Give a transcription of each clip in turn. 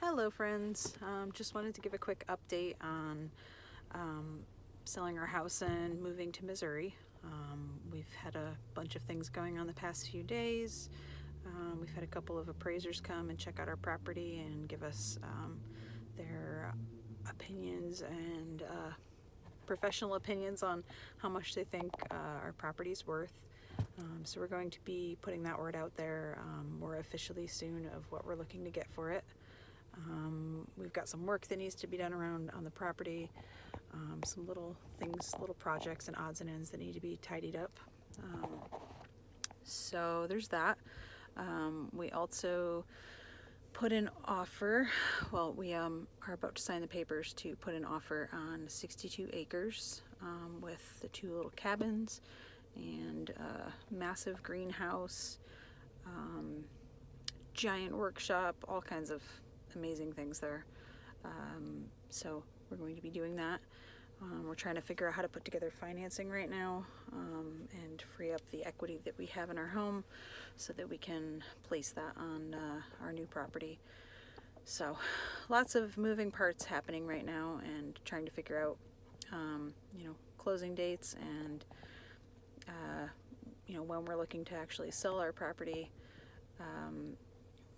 Hello friends, just wanted to give a quick update on selling our house and moving to Missouri. We've had a bunch of things going on the past few days. We've had a couple of appraisers come and check out our property and give us their opinions and professional opinions on how much they think our property's worth. So we're going to be putting that word out there more officially soon of what we're looking to get for it. We've got some work that needs to be done around on the property, some little things, little projects and odds and ends that need to be tidied up. So there's that. We also put an offer, well, we are about to sign the papers to put an offer on 62 acres with the 2 little cabins and a massive greenhouse, giant workshop, all kinds of amazing things there. So we're going to be doing that. We're trying to figure out how to put together financing right now and free up the equity that we have in our home so that we can place that on our new property. So lots of moving parts happening right now and trying to figure out closing dates and when we're looking to actually sell our property,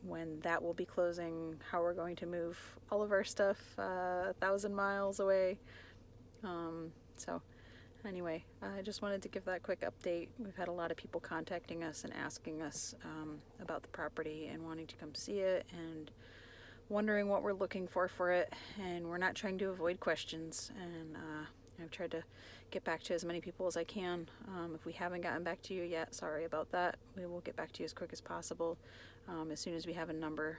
when that will be closing, how we're going to move all of our stuff 1,000 miles away. So anyway, I just wanted to give that quick update. We've had a lot of people contacting us and asking us about the property and wanting to come see it and wondering what we're looking for it, and we're not trying to avoid questions, and I've tried to get back to as many people as I can. If we haven't gotten back to you yet, sorry about that. We will get back to you as quick as possible as soon as we have a number.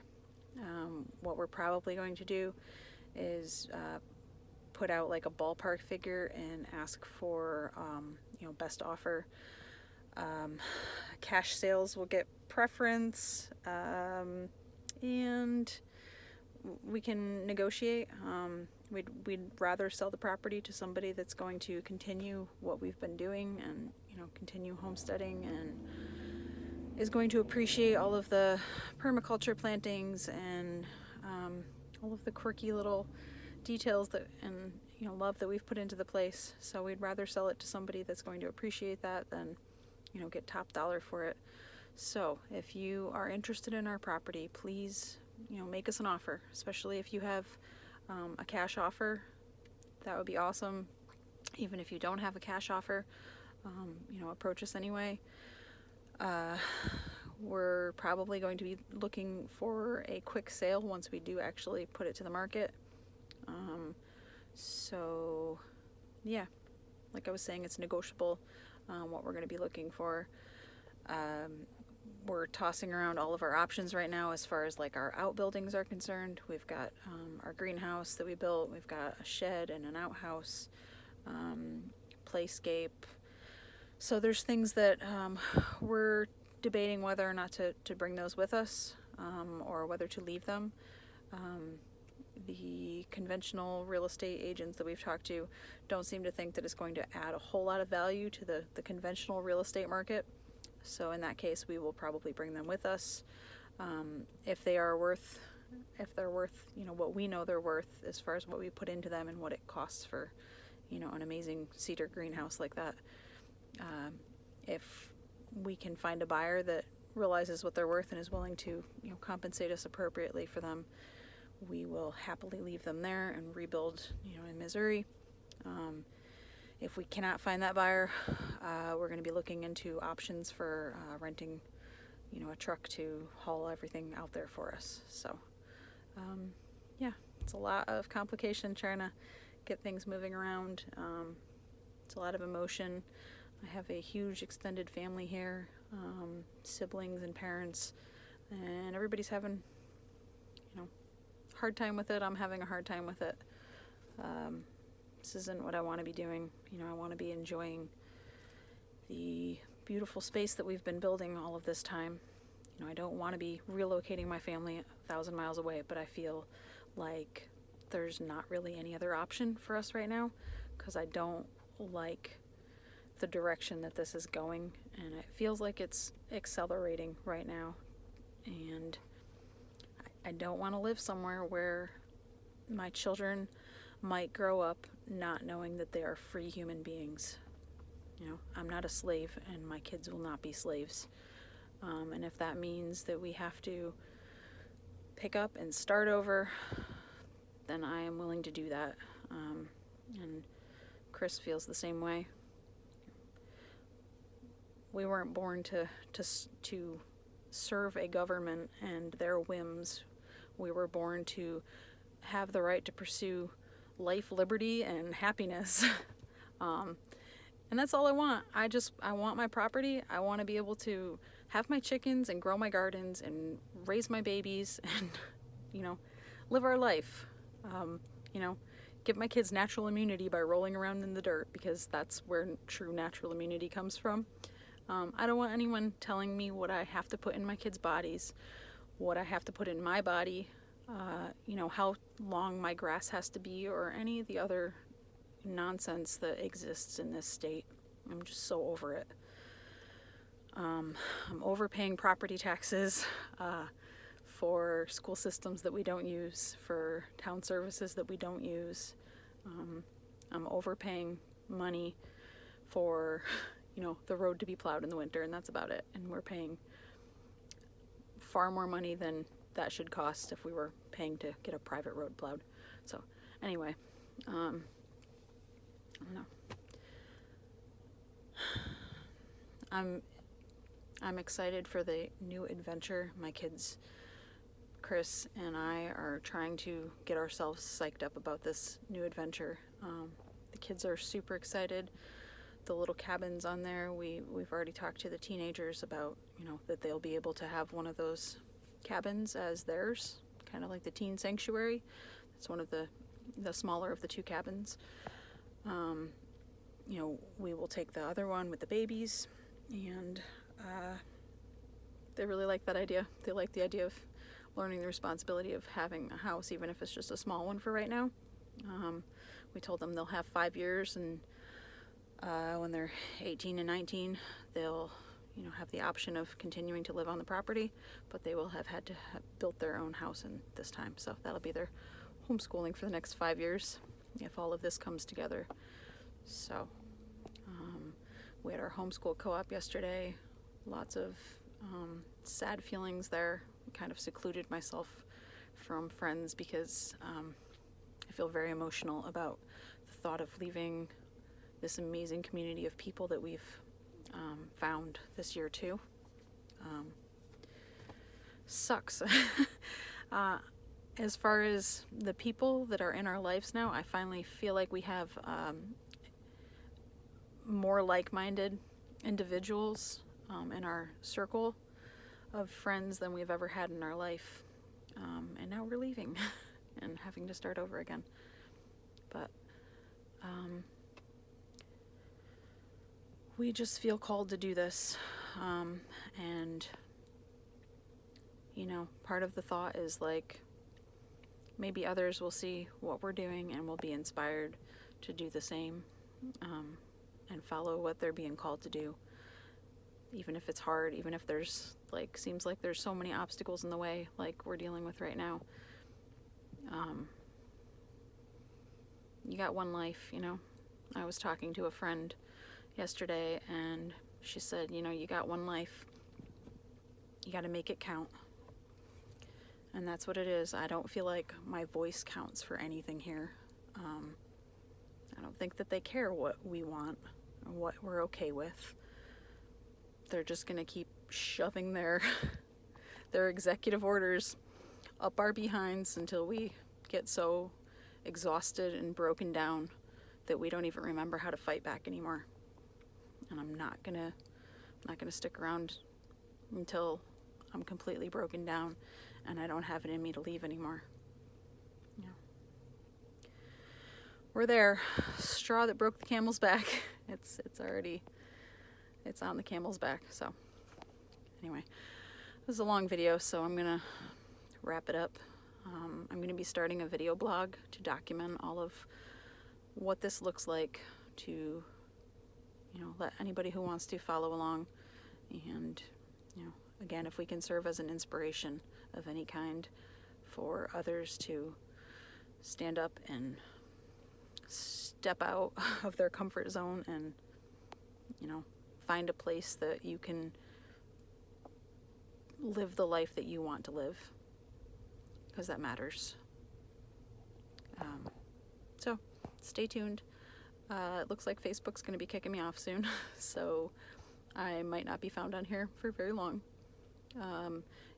What we're probably going to do is put out like a ballpark figure and ask for best offer. Cash sales will get preference, and we can negotiate. We'd rather sell the property to somebody that's going to continue what we've been doing and continue homesteading and is going to appreciate all of the permaculture plantings and all of the quirky little details that and love that we've put into the place. So we'd rather sell it to somebody that's going to appreciate that than get top dollar for it. So if you are interested in our property, please make us an offer, especially if you have a cash offer. That would be awesome. Even if you don't have a cash offer, approach us anyway. We're probably going to be looking for a quick sale once we do actually put it to the market. So yeah, like I was saying, it's negotiable what we're going to be looking for. We're tossing around all of our options right now as far as like our outbuildings are concerned. We've got our greenhouse that we built. We've got a shed and an outhouse, playscape. So there's things that we're debating whether or not to bring those with us or whether to leave them. The conventional real estate agents that we've talked to don't seem to think that it's going to add a whole lot of value to the conventional real estate market. So in that case, we will probably bring them with us. If they're worth, what we know they're worth as far as what we put into them and what it costs for, an amazing cedar greenhouse like that. If we can find a buyer that realizes what they're worth and is willing to, compensate us appropriately for them, we will happily leave them there and rebuild, in Missouri. If we cannot find that buyer, we're going to be looking into options for renting, a truck to haul everything out there for us. So, yeah, it's a lot of complication trying to get things moving around. It's a lot of emotion. I have a huge extended family here, siblings and parents, and everybody's having, hard time with it. I'm having a hard time with it. This isn't what I want to be doing. I want to be enjoying the beautiful space that we've been building all of this time. I don't want to be relocating my family 1,000 miles away, but I feel like there's not really any other option for us right now because I don't like the direction that this is going, and it feels like it's accelerating right now. And I don't want to live somewhere where my children might grow up not knowing that they are free human beings. You know, I'm not a slave, and my kids will not be slaves. And if that means that we have to pick up and start over, then I am willing to do that. And Chris feels the same way. We weren't born to serve a government and their whims. We were born to have the right to pursue life, liberty, and happiness. And that's all I want. I want my property. I want to be able to have my chickens and grow my gardens and raise my babies and, you know, live our life. You know, give my kids natural immunity by rolling around in the dirt, because that's where true natural immunity comes from. I don't want anyone telling me what I have to put in my kids' bodies, what I have to put in my body, you know, how long my grass has to be, or any of the other nonsense that exists in this state. I'm just so over it. I'm overpaying property taxes for school systems that we don't use, for town services that we don't use. I'm overpaying money for, you know, the road to be plowed in the winter, and that's about it. And we're paying far more money than that should cost if we were paying to get a private road plowed. So anyway, I don't know. I'm excited for the new adventure. My kids, Chris and I, are trying to get ourselves psyched up about this new adventure. The kids are super excited. The little cabins on there, we've already talked to the teenagers about, you know, that they'll be able to have one of those cabins as theirs, kind of like the teen sanctuary. It's one of the smaller of the two cabins. You know, we will take the other one with the babies, and they really like that idea. They like the idea of learning the responsibility of having a house, even if it's just a small one for right now. We told them they'll have 5 years, and when they're 18 and 19, they'll, you know, have the option of continuing to live on the property, but they will have had to have built their own house in this time. So that'll be their homeschooling for the next 5 years, if all of this comes together. So we had our homeschool co-op yesterday. Lots of sad feelings there. Kind of secluded myself from friends because I feel very emotional about the thought of leaving this amazing community of people that we've found this year too. Sucks. As far as the people that are in our lives now, I finally feel like we have more like-minded individuals in our circle of friends than we've ever had in our life. And now we're leaving and having to start over again. But we just feel called to do this. And, you know, part of the thought is like, maybe others will see what we're doing and will be inspired to do the same, and follow what they're being called to do. Even if it's hard, even if there's seems like there's so many obstacles in the way, like we're dealing with right now. You got one life, you know. I was talking to a friend yesterday, and she said, you know, you got one life. You got to make it count. And that's what it is. I don't feel like my voice counts for anything here. I don't think that they care what we want or what we're okay with. They're just going to keep shoving their executive orders up our behinds until we get so exhausted and broken down that we don't even remember how to fight back anymore. And I'm not gonna stick around until I'm completely broken down and I don't have it in me to leave anymore. Yeah. We're there. Straw that broke the camel's back. It's on the camel's back. So anyway, this is a long video, so I'm gonna wrap it up. I'm gonna be starting a video blog to document all of what this looks like, to, you know, let anybody who wants to follow along. And, you know, again, if we can serve as an inspiration of any kind for others to stand up and step out of their comfort zone and, you know, find a place that you can live the life that you want to live, because that matters. So stay tuned. It looks like Facebook's going to be kicking me off soon, so I might not be found on here for very long.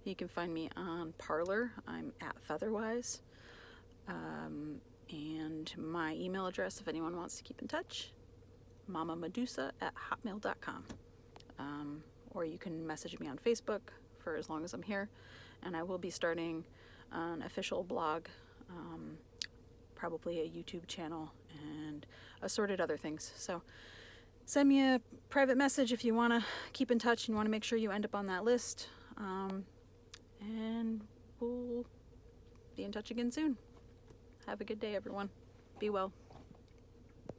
You can find me on Parler. I'm at Featherwise. And my email address, if anyone wants to keep in touch, mamamedusa@hotmail.com. Or you can message me on Facebook for as long as I'm here. And I will be starting an official blog, probably a YouTube channel, and assorted other things. So send me a private message if you want to keep in touch and want to make sure you end up on that list. And we'll be in touch again soon. Have a good day, everyone. Be well.